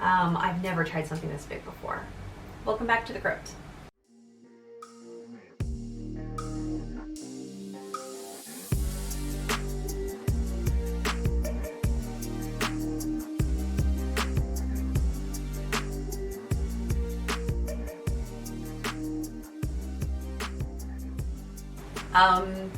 I've never tried something this big before. Welcome back to the crypt.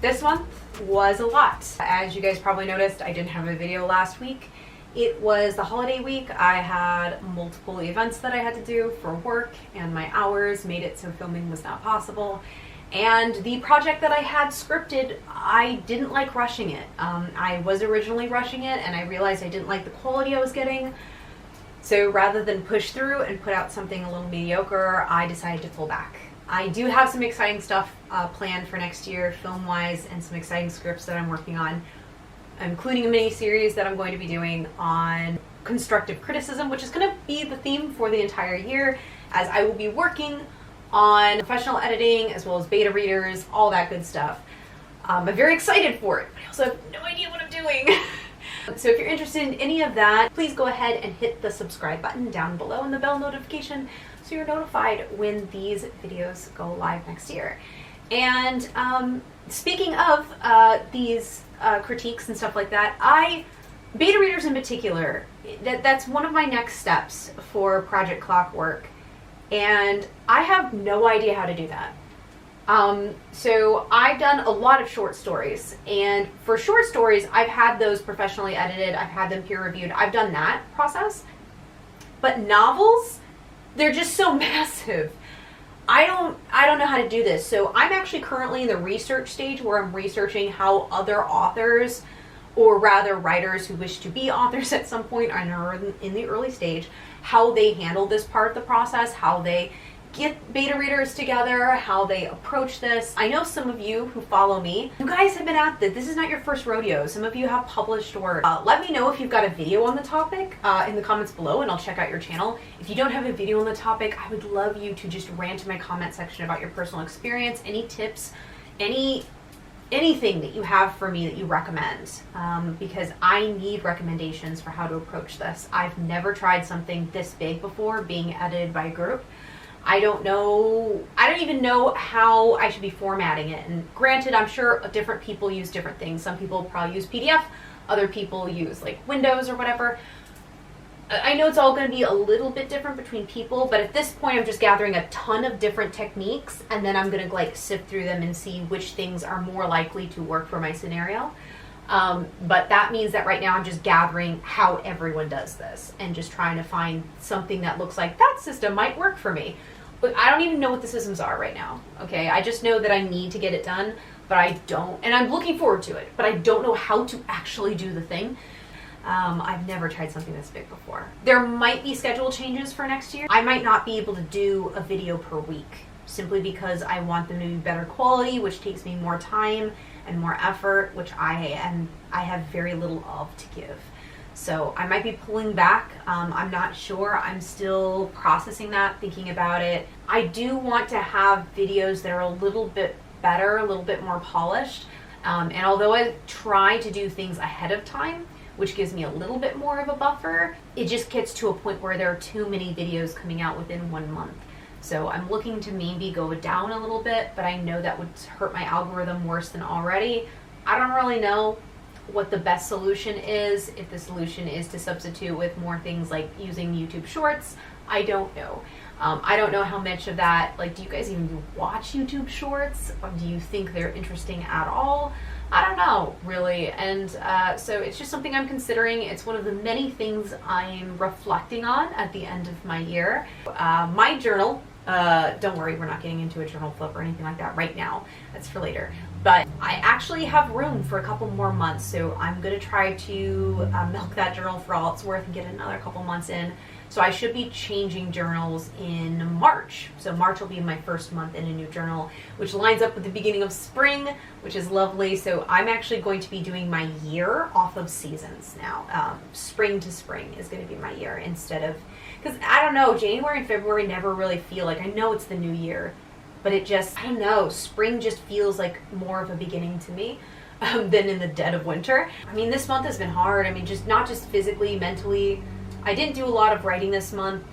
This month was a lot. As you guys probably noticed, I didn't have a video last week. It was the holiday week. I had multiple events that I had to do for work, and my hours made it so filming was not possible. And the project that I had scripted, I didn't like rushing it. I was originally rushing it, and I realized I didn't like the quality I was getting. So rather than push through and put out something a little mediocre, I decided to pull back. I do have some exciting stuff planned for next year, film-wise, and some exciting scripts that I'm working on, including a mini-series that I'm going to be doing on constructive criticism, which is going to be the theme for the entire year, as I will be working on professional editing, as well as beta readers, all that good stuff. I'm very excited for it, but I also have no idea what I'm doing. So if you're interested in any of that, please go ahead and hit the subscribe button down below and the bell notification so you're notified when these videos go live next year. And speaking of these critiques and stuff like that, beta readers in particular, that's one of my next steps for Project Clockwork, and I have no idea how to do that. So I've done a lot of short stories, and for short stories, I've had those professionally edited, I've had them peer reviewed, I've done that process. But novels, they're just so massive. I don't know how to do this. So I'm actually currently in the research stage where I'm researching how other authors, or rather writers who wish to be authors at some point, are in the early stage, how they handle this part of the process, how they get beta readers together, how they approach this. I know some of you who follow me, you guys have been at this. This is not your first rodeo. Some of you have published work. Let me know if you've got a video on the topic in the comments below, and I'll check out your channel. If you don't have a video on the topic, I would love you to just rant in my comment section about your personal experience, any tips, anything that you have for me that you recommend, because I need recommendations for how to approach this. I've never tried something this big before, being edited by a group. I don't even know how I should be formatting it. And granted, I'm sure different people use different things. Some people probably use PDF, other people use like Windows or whatever. I know it's all going to be a little bit different between people, but at this point I'm just gathering a ton of different techniques, and then I'm going to like sift through them and see which things are more likely to work for my scenario. But that means that right now I'm just gathering how everyone does this and just trying to find something that looks like that system might work for me. But I don't even know what the systems are right now, okay? I just know that I need to get it done, but I don't, and I'm looking forward to it, but I don't know how to actually do the thing. I've never tried something this big before. There might be schedule changes for next year. I might not be able to do a video per week, simply because I want them to be better quality, which takes me more time and more effort, which I have very little of to give. So I might be pulling back. I'm not sure. I'm still processing that, thinking about it. I do want to have videos that are a little bit better, a little bit more polished. And although I try to do things ahead of time, which gives me a little bit more of a buffer, it just gets to a point where there are too many videos coming out within 1 month. So I'm looking to maybe go down a little bit, but I know that would hurt my algorithm worse than already. I don't really know what the best solution is. If the solution is to substitute with more things like using YouTube Shorts, I don't know. I don't know how much of that, like, do you guys even watch YouTube Shorts? Or do you think they're interesting at all? I don't know, really. And so it's just something I'm considering. It's one of the many things I'm reflecting on at the end of my year. My journal, don't worry, we're not getting into a journal flip or anything like that right now. That's for later. But I actually have room for a couple more months, so I'm going to try to milk that journal for all it's worth and get another couple months in. So I should be changing journals in March. So March will be my first month in a new journal, which lines up with the beginning of spring, which is lovely. So I'm actually going to be doing my year off of seasons now. Spring to spring is going to be my year instead of, because I don't know, January and February never really feel like, I know it's the new year, but it just, I don't know, spring just feels like more of a beginning to me than in the dead of winter. I mean, this month has been hard. I mean, just not just physically, mentally. I didn't do a lot of writing this month.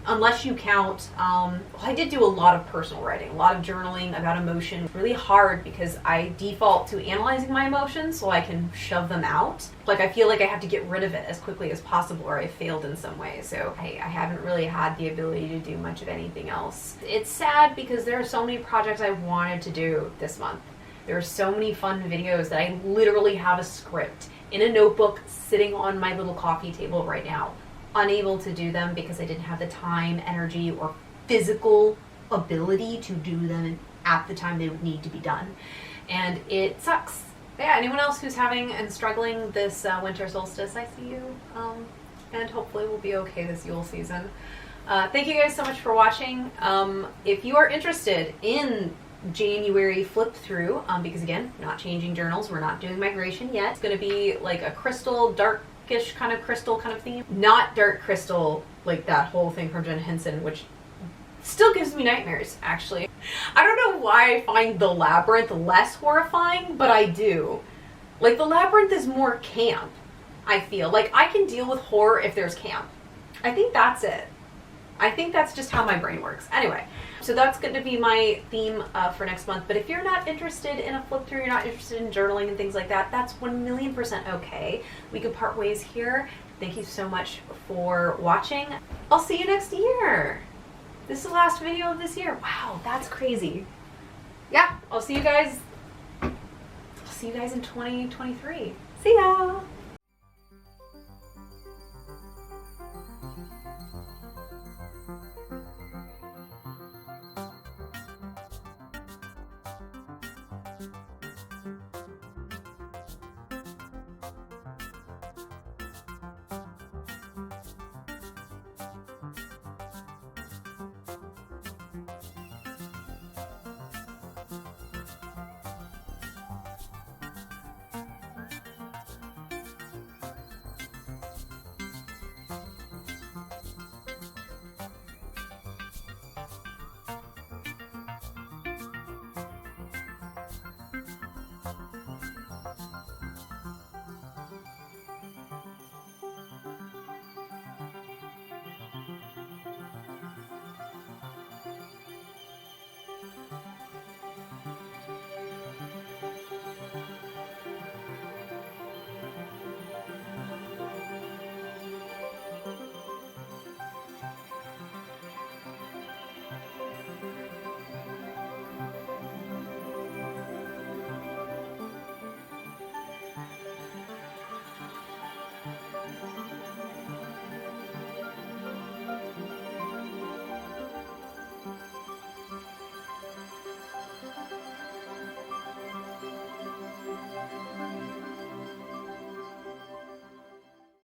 Unless you count, I did do a lot of personal writing, a lot of journaling about emotion. Really hard because I default to analyzing my emotions so I can shove them out. Like, I feel like I have to get rid of it as quickly as possible or I failed in some way. So I haven't really had the ability to do much of anything else. It's sad because there are so many projects I wanted to do this month. There are so many fun videos that I literally have a script in a notebook sitting on my little coffee table right now. Unable to do them because I didn't have the time, energy, or physical ability to do them at the time they would need to be done. And it sucks. Yeah, anyone else who's having and struggling this winter solstice, I see you. And hopefully we'll be okay this Yule season. Thank you guys so much for watching. If you are interested in January flip through, because again, not changing journals, we're not doing migration yet. It's going to be like a crystal, darkish kind of crystal kind of theme. Not dark crystal like that whole thing from Jen Henson, which still gives me nightmares, actually. I don't know why I find the Labyrinth less horrifying, but I do. Like, the Labyrinth is more camp, I feel. Like, I can deal with horror if there's camp. I think that's it. I think that's just how my brain works. Anyway, so that's going to be my theme for next month. But if you're not interested in a flip through, you're not interested in journaling and things like that, that's 1,000,000% okay. We can part ways here. Thank you so much for watching. I'll see you next year. This is the last video of this year. Wow, that's crazy. Yeah, I'll see you guys in 2023. See ya!